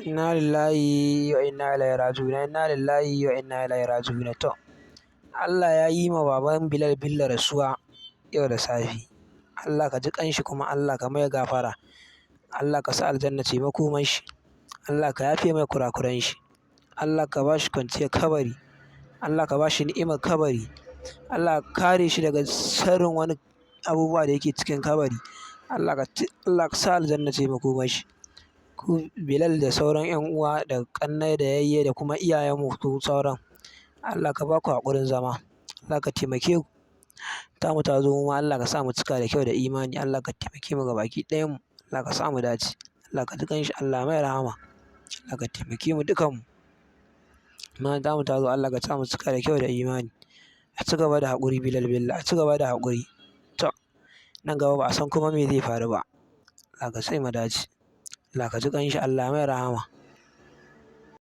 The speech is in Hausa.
Inna lillahi wa inna ilaihi raji'un. Inna lillahi wa inna ilaihi raji'un. To, Allah ya yi ma baban Bilal Bello rasuwa yau da safe. Allah ka ji ƙanshi kuma Allah ka mai gafara. Allah ka sa aljanna ce makoman shi. Allah ka yafe mai kurakuran shi. Allah ka ba shi kwanciyar kabari. Allah ka ba shi ni'imar kabari. Allah ka kare shi daga sharrin wani abubuwa da yake cikin kabari. Allah ka sa aljanna ce makoman shi. Ku Bilal da sauran 'yan uwa da ƙannai da yayye da kuma iyayenmu ku sauran. Allah ka ba ku haƙurin zama. Allah ka taimake ku. Tamu ta zo muma Allah ka sa mu cika da kyau da imani. Allah ka taimake mu gabaki ɗayan mu. Allah ka sa mu dace. Allah ka ji ƙanshi. Allah mai rahama. Allah ka taimake mu dukanmu. Ma tamu ta zo Allah ka sa mu cika da kyau da imani. A ci gaba da haƙuri Bilal Bello. A ci gaba da haƙuri. To, nan gaba ba a san kuma me zai faru ba. Allah ka sa mu dace. Allah ka ji ƙanshi. Allah mai rahama.